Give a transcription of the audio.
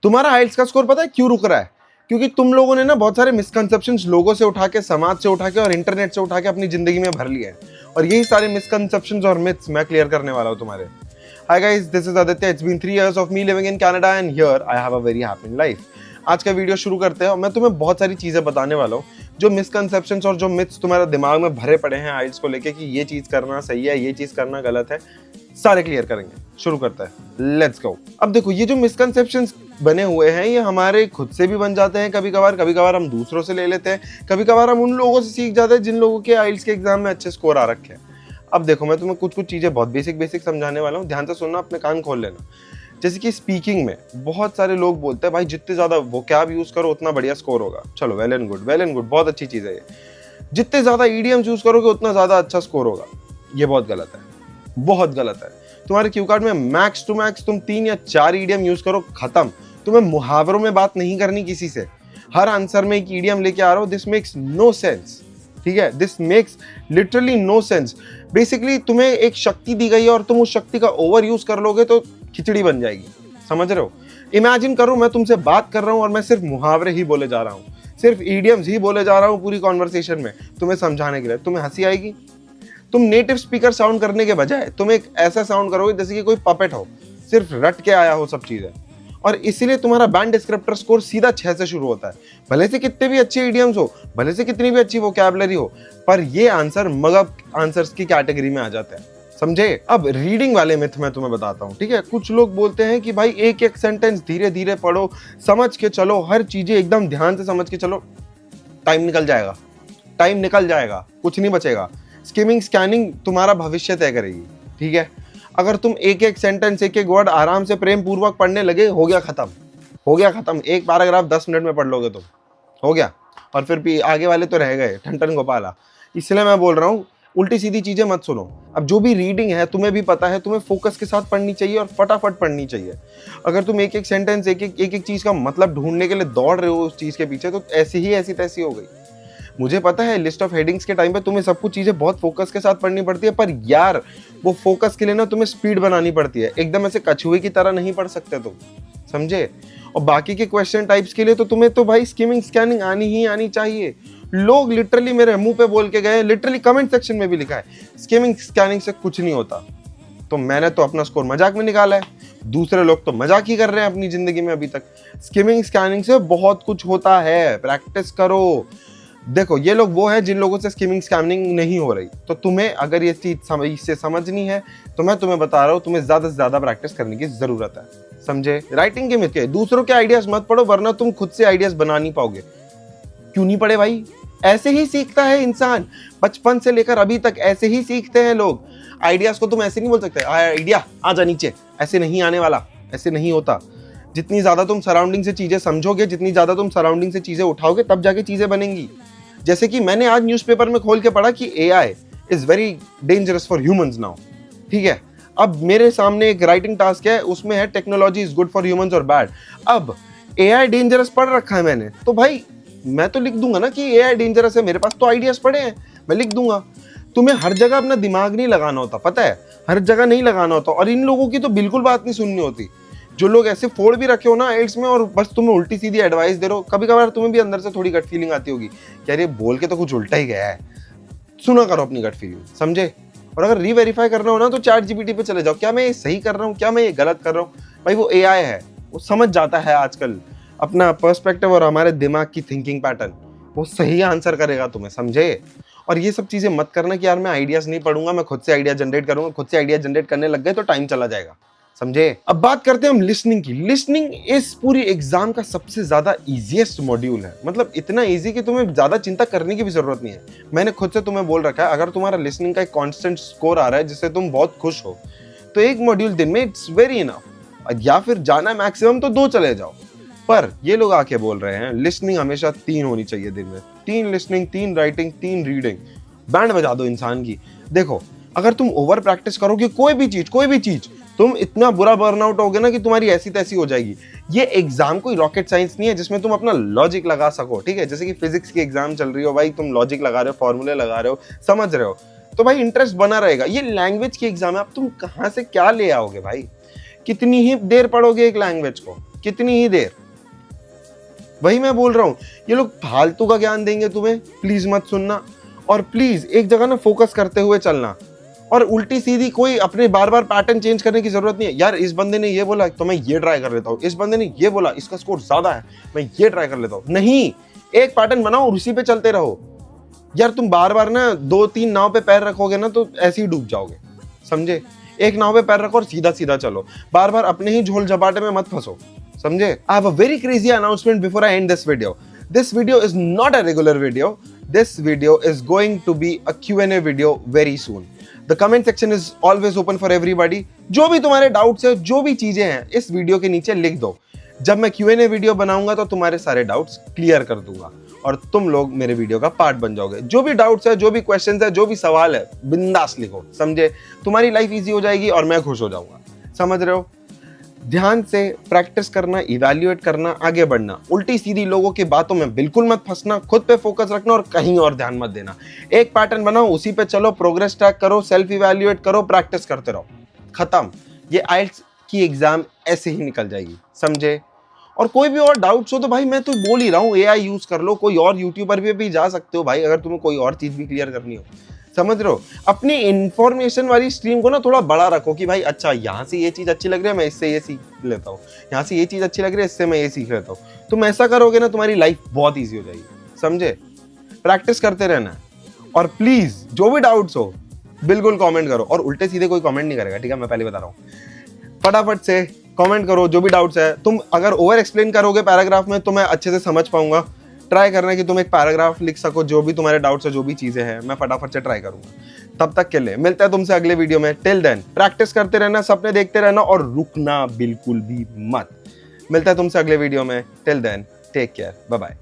तुम्हारा आइल्स का स्कोर पता है क्यों रुक रहा है? क्योंकि तुम लोगों ने ना बहुत सारे मिसकंसेप्शंस लोगों से उठा के, समाज से उठा के और इंटरनेट से उठा के अपनी जिंदगी में भर लिए हैं, और यही सारे मिसकंसेप्शंस और मिथ्स मैं क्लियर करने वाला हूं तुम्हारे। Hi guys, this is Aditya. It's been 3 years of me living in Canada and here I have a very happy life. आज का वीडियो शुरू करते हैं और मैं तुम्हें बहुत सारी चीजें बताने वाला हूँ, जो मिसकंसेप्शंस और जो मिथ्स तुम्हारे दिमाग में भरे पड़े हैं आइल्स को लेके कि ये चीज करना सही है, ये चीज करना गलत है, सारे क्लियर करेंगे। शुरू करते हैं, लेट्स गो। अब देखो, ये जो मिसकंसेप्शंस बने हुए हैं ये हमारे खुद से भी बन जाते हैं कभी कभार हम दूसरों से ले लेते हैं, कभी कभार हम उन लोगों से सीख जाते हैं जिन लोगों के आइल्स के एग्जाम में अच्छे स्कोर आ रखे हैं। अब देखो, मैं तुम्हें कुछ चीजें बहुत बेसिक समझाने वाला हूँ, ध्यान से सुनना, अपने कान खोल लेना। जैसे कि स्पीकिंग में बहुत सारे लोग बोलते हैं भाई जितने ज्यादा वोकैब यूज करो उतना बढ़िया स्कोर होगा। चलो, वेल एंड गुड, बहुत अच्छी चीज है ये। जितने ज्यादा ईडीएम्स यूज करोगे उतना ज्यादा अच्छा स्कोर होगा। ये बहुत गलत है, बहुत गलत है। तुम्हारे क्यू कार्ड में मैक्स टू मैक्स तुम 3 या 4 ईडीएम यूज करो, खत्म। तुम्हें मुहावरों में बात नहीं करनी किसी से। हर आंसर में एक ईडीएम लेके आ रहे हो, दिस मेक्स नो सेंस। ठीक है, this makes literally no sense. Basically तुम्हें एक शक्ति दी गई है और तुम उस शक्ति का ओवर यूज कर लोगे तो खिचड़ी बन जाएगी। समझ रहे हो? इमेजिन करो मैं तुमसे बात कर रहा हूं और मैं सिर्फ मुहावरे ही बोले जा रहा हूं, सिर्फ ईडीएम्स ही बोले जा रहा हूं पूरी कॉन्वर्सेशन में तुम्हें समझाने के लिए। तुम्हें हंसी आएगी? तुम नेटिव स्पीकर साउंड करने के बजाय तुम एक ऐसा साउंड करोगे जैसे कि कोई पपेट हो, सिर्फ रट के आया हो सब चीजें। और इसीलिए तुम्हारा बैंड डिस्क्रिप्टर स्कोर सीधा 6 से शुरू होता है। भले से कितने भी अच्छे इडियम्स हो, भले से कितनी भी अच्छी वोकैबुलरी हो, पर ये आंसर मगअप आंसर्स की कैटेगरी में आ जाते हैं। समझे? अब रीडिंग वाले मिथ मैं तुम्हें बताता हूँ। ठीक है, कुछ लोग बोलते हैं कि भाई एक एक सेंटेंस धीरे धीरे पढ़ो, समझ के चलो, हर चीजें एकदम ध्यान से समझ के चलो, टाइम निकल जाएगा, टाइम निकल जाएगा, कुछ नहीं बचेगा। स्किमिंग स्कैनिंग तुम्हारा भविष्य तय करेगी। ठीक है, अगर तुम एक एक सेंटेंस, एक एक वर्ड आराम से प्रेम पूर्वक पढ़ने लगे, हो गया खत्म, हो गया खत्म। एक पैराग्राफ 10 मिनट में पढ़ लोगे तुम, हो गया। और फिर भी आगे वाले तो रह गए ठन गोपाला। इसलिए मैं बोल रहा हूँ, उल्टी सीधी चीजें मत सुनो। अब जो भी रीडिंग है तुम्हें भी पता है, तुम्हें फोकस के साथ पढ़नी चाहिए और फटाफट पढ़नी चाहिए। अगर तुम एक एक सेंटेंस, एक एक चीज का मतलब ढूंढने के लिए दौड़ रहे हो उस चीज के पीछे, तो ऐसी तैसी हो गई। मुझे पता है लिस्ट ऑफ हेडिंग्स के टाइम पे तुम्हें सब कुछ चीजें बहुत फोकस के साथ पढ़नी पड़ती है, पर यार वो फोकस के लिए ना तुम्हें स्पीड बनानी पड़ती है। एकदम ऐसे कछुए की तरह नहीं पढ़ सकते तुम, समझे? और बाकी के क्वेश्चन टाइप्स के लिए तो तुम्हें तो भाई स्किमिंग स्कैनिंग आनी चाहिए। लोग लिटरली मेरे मुंह पे बोल के गए, लिटरली कमेंट सेक्शन में भी लिखा है स्किमिंग स्कैनिंग से कुछ नहीं होता। तो मैंने तो अपना स्कोर मजाक में निकाला है, दूसरे लोग तो मजाक ही कर रहे हैं अपनी जिंदगी में अभी तक। स्किमिंग स्कैनिंग से बहुत कुछ होता है, प्रैक्टिस करो। देखो, ये लोग वो है जिन लोगों से स्किमिंग स्कैनिंग नहीं हो रही। तो तुम्हें अगर ये चीज से समझनी है तो मैं तुम्हें बता रहा हूँ, तुम्हें ज्यादा से ज्यादा प्रैक्टिस करने की जरूरत है। समझे? राइटिंग के मिथ के, दूसरों के आइडियाज मत पढ़ो वरना तुम खुद से आइडियाज बना नहीं पाओगे। क्यों नहीं पढ़े भाई? ऐसे ही सीखता है इंसान, बचपन से लेकर अभी तक ऐसे ही सीखते हैं लोग। आइडियाज को तुम ऐसे नहीं बोल सकते आइडिया आ जा नीचे, ऐसे नहीं आने वाला, ऐसे नहीं होता। जितनी ज्यादा तुम सराउंडिंग से चीजें समझोगे, जितनी ज्यादा तुम सराउंडिंग से चीजें उठाओगे, तब जाके चीजें बनेंगी। जैसे कि मैंने आज न्यूज़पेपर में खोल के पढ़ा कि AI is very dangerous for humans now. ठीक है, अब मेरे सामने एक राइटिंग टास्क है, उसमें है technology is good for humans और बैड। अब एआई डेंजरस पढ़ रखा है मैंने, तो भाई मैं तो लिख दूंगा ना कि एआई डेंजरस है, मेरे पास तो आइडियाज पड़े हैं, मैं लिख दूंगा। तुम्हें हर जगह अपना दिमाग नहीं लगाना होता, पता है? हर जगह नहीं लगाना होता। और इन लोगों की तो बिल्कुल बात नहीं सुननी होती, जो लोग ऐसे फोड़ भी रखे हो ना आइल्स में और बस तुम्हें उल्टी सीधी एडवाइस दे रहे हो। कभी कभार तुम्हें भी अंदर से थोड़ी गट फीलिंग आती होगी, यार ये बोल के तो कुछ उल्टा ही गया है। सुना करो अपनी गट फीलिंग, समझे? और अगर रीवेरीफाई करना हो ना तो चैट जीपीटी पे चले जाओ, क्या मैं ये सही कर रहा हूँ, क्या मैं ये गलत कर रहा हूँ? भाई वो एआई है, वो समझ जाता है आजकल अपना पर्सपेक्टिव और हमारे दिमाग की थिंकिंग पैटर्न, वो सही आंसर करेगा तुम्हें, समझे? और ये सब चीजें मत करना कि यार मैं आइडियाज नहीं पढ़ूंगा, मैं खुद से आइडिया जनरेट करूंगा। खुद से आइडिया जनरेट करने लग गए तो टाइम चला जाएगा, समझे? अब बात करते हैं हम लिसनिंग की। लिसनिंग इस पूरी एग्जाम का सबसे ज्यादा इजीएस्ट मॉड्यूल है, मतलब इतना इजी कि तुम्हें ज्यादा चिंता करने की भी जरूरत नहीं है। मैंने खुद से तुम्हें बोल रखा है, अगर तुम्हारा लिसनिंग का एक कांस्टेंट स्कोर आ रहा है जिससे तुम बहुत खुश हो, तो एक मॉड्यूल दिन में इट्स वेरी इनफ, या फिर जाना मैक्सिमम तो 2 चले जाओ। पर ये लोग आके बोल रहे हैं लिसनिंग हमेशा 3 होनी चाहिए दिन में, 3 लिसनिंग, 3 राइटिंग, 3 रीडिंग। बैंड बजा दो इंसान की। देखो, अगर तुम ओवर प्रैक्टिस करोगे कोई भी चीज, तुम इतना बुरा बर्नआउट होगे ना कि तुम्हारी ऐसी तैसी हो जाएगी। ये एग्जाम कोई रॉकेट साइंस नहीं है जिसमें तुम अपना लॉजिक लगा सको। ठीक है, जैसे कि फिजिक्स की एग्जाम चल रही हो भाई, तुम लॉजिक लगा रहे हो, फॉर्मूले लगा रहे हो, समझ रहे हो, तो भाई इंटरेस्ट बना रहेगा। ये लैंग्वेज की एग्जाम है, अब तुम कहां से क्या ले आओगे भाई? कितनी ही देर पढ़ोगे एक लैंग्वेज को? कितनी ही देर। वही मैं बोल रहा हूं, ये लोग फालतू का ज्ञान देंगे तुम्हें, प्लीज मत सुनना। और प्लीज एक जगह ना फोकस करते हुए चलना, और उल्टी सीधी कोई अपने बार बार पैटर्न चेंज करने की जरूरत नहीं है। यार इस बंदे ने ये बोला तो मैं ये ट्राई कर लेता हूँ, इस बंदे ने ये बोला इसका स्कोर ज्यादा है मैं ये ट्राई कर लेता हूँ। नहीं, एक पैटर्न बनाओ और उसी पे चलते रहो। यार तुम बार बार ना 2-3 नाव पे पैर रखोगे ना तो ऐसे ही डूब जाओगे, समझे। एक नाव पे पैर रखो और सीधा सीधा चलो, बार बार अपने ही झोल झपाटे में मत फंसो, समझे। आई have a very crazy announcement before I and this video. This video is not a regular video. This video is going to be a Q&A video very soon. The comment section is always open for everybody. जो भी तुम्हारे doubts है, जो भी चीजें हैं, इस video के नीचे लिख दो। जब मैं Q&A वीडियो बनाऊंगा तो तुम्हारे सारे डाउट्स क्लियर कर दूंगा और तुम लोग मेरे वीडियो का पार्ट बन जाओगे। जो भी डाउट्स है, जो भी क्वेश्चंस है, जो भी सवाल है, बिंदास लिखो, समझे। तुम्हारी लाइफ इजी हो जाएगी और मैं खुश हो जाऊंगा, समझ रहे हो। ध्यान से प्रैक्टिस करना, इवैल्यूएट करना, आगे बढ़ना। उल्टी सीधी लोगों की बातों में बिल्कुल मत फंसना, खुद पे फोकस रखना और कहीं और ध्यान मत देना। एक पैटर्न बनाओ, उसी पे चलो, प्रोग्रेस ट्रैक करो, सेल्फ इवैल्यूएट करो, प्रैक्टिस करते रहो, खत्म। ये आइल्स की एग्जाम ऐसे ही निकल जाएगी, समझे। और कोई भी और डाउट्स हो तो भाई मैं तो बोल ही रहा हूँ, एआई यूज कर लो, कोई और यूट्यूबर पे भी जा सकते हो भाई, अगर तुम्हें कोई और चीज भी क्लियर करनी हो, समझ रहे हो। अपनी इंफॉर्मेशन वाली स्ट्रीम को ना थोड़ा बड़ा रखो कि भाई अच्छा यहाँ से ये चीज अच्छी लग रही है मैं इससे ये सीख लेता हूँ, यहाँ से ये चीज अच्छी लग रही है इससे मैं ये सीख लेता हूँ। तुम ऐसा करोगे ना तुम्हारी लाइफ बहुत ईजी हो जाएगी, समझे। प्रैक्टिस करते रहना और प्लीज जो भी डाउट्स हो बिल्कुल कॉमेंट करो, और उल्टे सीधे कोई कॉमेंट नहीं करेगा, ठीक है, मैं पहले बता रहा हूँ। फटाफट से कॉमेंट करो जो भी डाउट्स है। तुम अगर ओवर एक्सप्लेन करोगे पैराग्राफ में तो मैं अच्छे से समझ पाऊंगा। ट्राई करना कि तुम एक पैराग्राफ लिख सको, जो भी तुम्हारे डाउट्स है, जो भी चीजें हैं, मैं फटाफट से ट्राई करूंगा। तब तक के लिए मिलता है तुमसे अगले वीडियो में। टिल देन प्रैक्टिस करते रहना, सपने देखते रहना और रुकना बिल्कुल भी मत। मिलता है तुमसे अगले वीडियो में। Till then take care, bye bye.